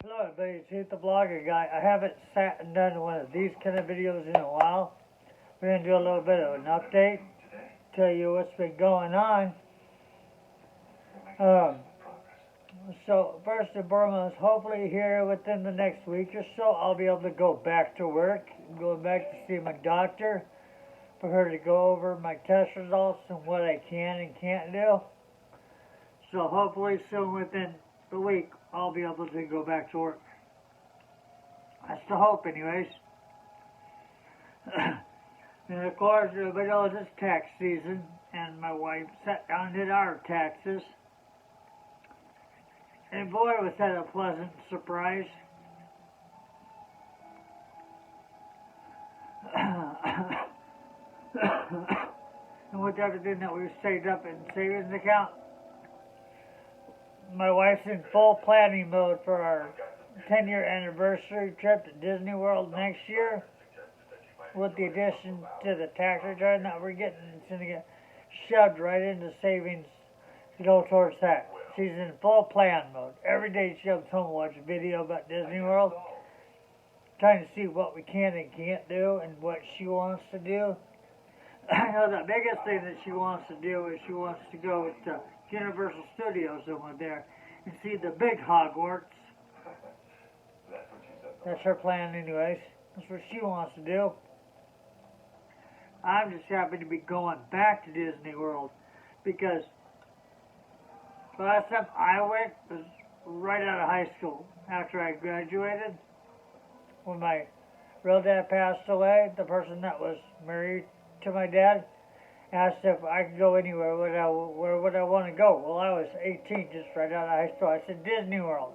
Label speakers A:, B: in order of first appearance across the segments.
A: Hello everybody, it's Heath the Vlogger Guy. I haven't sat and done one of these kind of videos in a while. We're going to do a little bit of an update, tell you what's been going on. So first and foremost, hopefully here within the next week or so, I'll be able to go back to work. I'm going back to see my doctor for her to go over my test results and what I can and can't do. So hopefully soon within the week, I'll be able to go back to work. That's the hope anyways. And of course, everybody knows it's tax season, and my wife sat down and did our taxes. And boy, was that a pleasant surprise. And with everything that we've saved up in savings account, my wife's in full planning mode for our 10-year anniversary trip to Disney World next year. With the addition to the tax return that we're getting, it's going to get shoved right into savings to go towards that. She's in full plan mode. Every day she comes home and watches a video about Disney World, trying to see what we can and can't do and what she wants to do. I know the biggest thing that she wants to do is she wants to go to Universal Studios over there and see the big Hogwarts. That's her plan anyways. That's what she wants to do. I'm just happy to be going back to Disney World because the last time I went was right out of high school after I graduated. When my real dad passed away, the person that was married to my dad asked if I could go anywhere, where would I want to go? Well, I was 18, just right out of high school. I said, Disney World.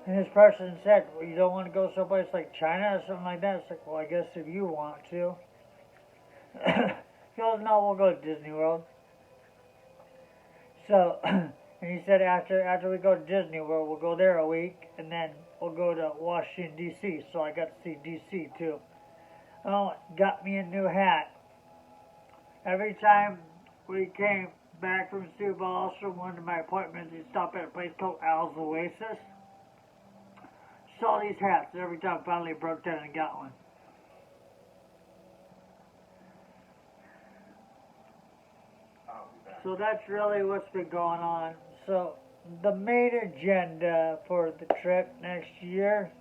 A: And this person said, well, you don't want to go someplace like China or something like that? It's like, well, I guess if you want to. He goes, no, we'll go to Disney World. So, and he said after we go to Disney World, we'll go there a week, and then we'll go to Washington, D.C. So I got to see D.C. too. Oh, got me a new hat. Every time we came back from Sioux Falls from one of my appointments, we stopped at a place called Al's Oasis. Saw these hats every time. Finally broke down and got one. So that's really what's been going on. So the main agenda for the trip next year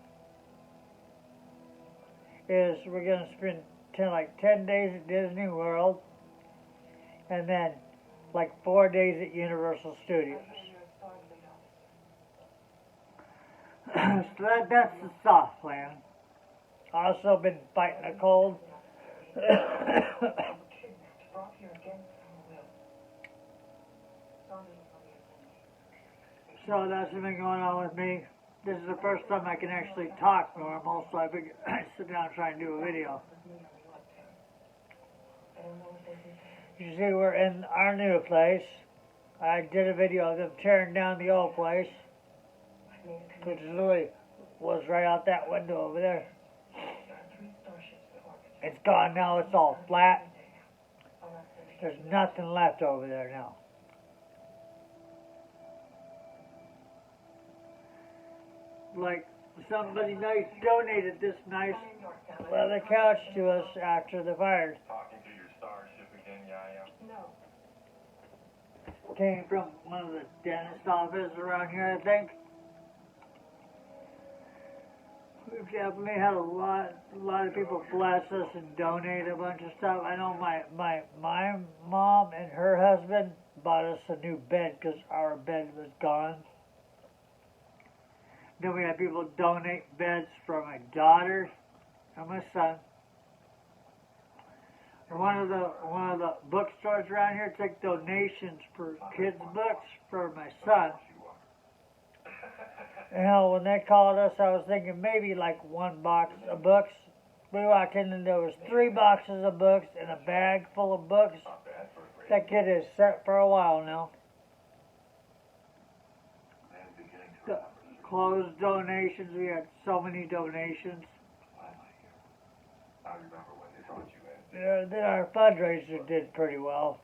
A: is we're going to spend 10 days at Disney World and then like 4 days at Universal Studios. So that's the soft plan. Also been fighting a cold. So that's been going on with me. This is the first time I can actually talk normal, so I've been sitting down trying to do a video. You see, we're in our new place. I did a video of them tearing down the old place, which literally was right out that window over there. It's gone now, it's all flat. There's nothing left over there now. Like somebody nice donated this nice leather couch to us after the fire.
B: Talking to your starship again, Yaya? No.
A: Came from one of the dentist offices around here, I think. We've definitely had a lot of people bless us and donate a bunch of stuff. I know my mom and her husband bought us a new bed because our bed was gone. Then we had people donate beds for my daughter and my son. One of the bookstores around here take donations for kids' books for my son. You know, when they called us, I was thinking maybe like 1 box of books. We walked in and there was 3 boxes of books and a bag full of books. That kid is set for a while now. The clothes donations, we had so many donations.
B: I remember when they brought you in.
A: Yeah, then our fundraiser did pretty well.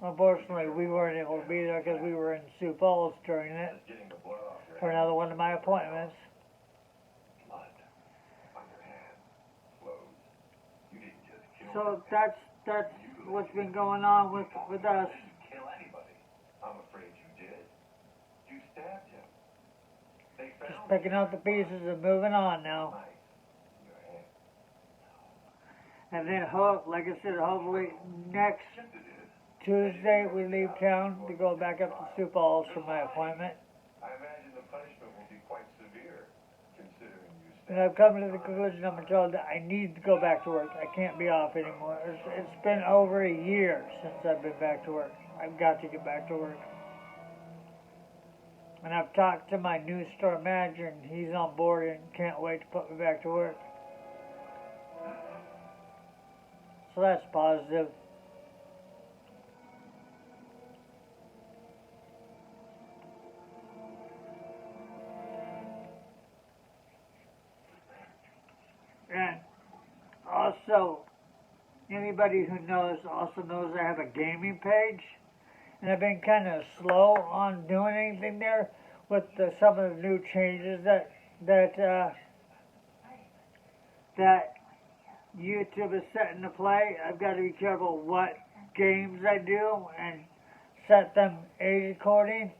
A: Unfortunately, we weren't able to be there because we were in Sioux Falls during it
B: Getting the blood off your
A: for
B: hands.
A: another one of my appointments.
B: Blood on your hands flows. You didn't just kill
A: So
B: him.
A: that's what's been going on with us.
B: You didn't kill anybody. I'm afraid you did. You stabbed him. They
A: Just
B: found
A: picking up the pieces and moving on now.
B: knife in your hand.
A: And then, like I said, hopefully next
B: Yes, it is.
A: Tuesday we leave town to go back up to Sioux Falls for my appointment.
B: I imagine the punishment will be quite severe, considering you
A: And I've come to the conclusion, I'm told that I need to go back to work. I can't be off anymore. It's been over a year since I've been back to work. I've got to get back to work. And I've talked to my new store manager, and he's on board and can't wait to put me back to work. So that's positive. And also, anybody who knows also knows I have a gaming page. And I've been kind of slow on doing anything there with some of the new changes that YouTube is setting to play. I've got to be careful what games I do and set them age according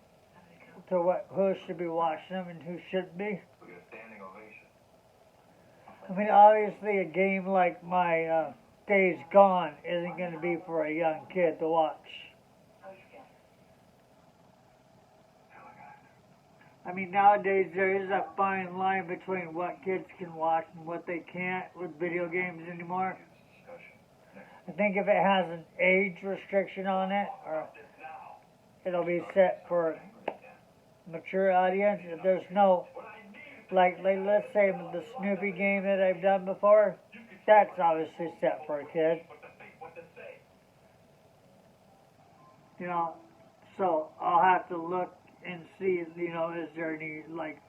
A: to who should be watching them and who shouldn't be.
B: We get a standing ovation.
A: I mean, obviously, a game like my Days Gone isn't going to be for a young kid to watch. I mean, nowadays there is a fine line between what kids can watch and what they can't with video games anymore. I think if it has an age restriction on it, or it'll be set for mature audience. If there's no, like let's say the Snoopy game that I've done before, that's obviously set for a kid. You know, so I'll have to look and see, you know, is there any, like,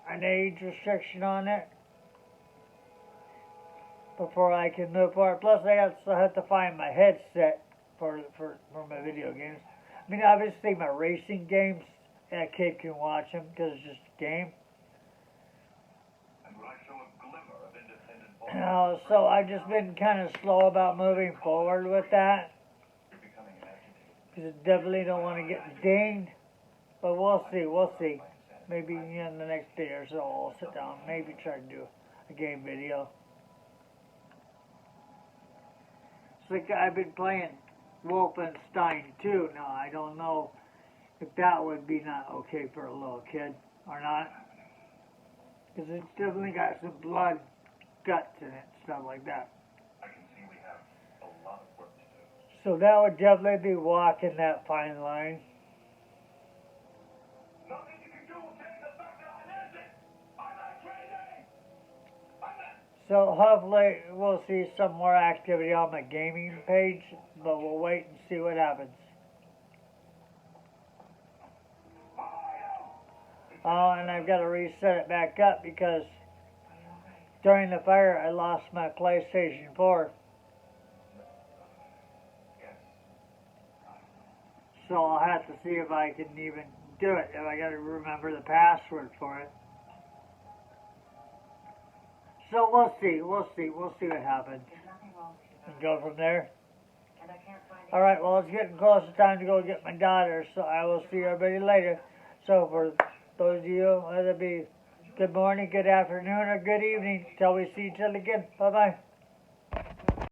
A: an age restriction on it before I can move forward. Plus, I also have to find my headset for my video games. I mean, obviously, my racing games, a kid can watch them because it's just a game. So I've just been kind of slow about moving forward with that. Because I definitely don't want to get dinged. But we'll see. Maybe in the next day or so I'll sit down, maybe try to do a game video. It's like I've been playing Wolfenstein 2 now. I don't know if that would be not okay for a little kid or not. Because it's definitely got some blood, guts in it, stuff like that.
B: I can see we have a lot of work to do.
A: So that would definitely be walking that fine line.
B: Nothing you can do will change the fact that I'm innocent. I'm not crazy.
A: So hopefully we'll see some more activity on my gaming page, but we'll wait and see what happens. Oh, and I've got to reset it back up because during the fire I lost my PlayStation 4. So I'll have to see if I can even do it, if I got to remember the password for it. So we'll see what happens. And go from there. Alright, well it's getting close to time to go get my daughter, so I will see everybody later. So for those of you, whether it be good morning, good afternoon, or good evening, till we see each other again. Bye-bye.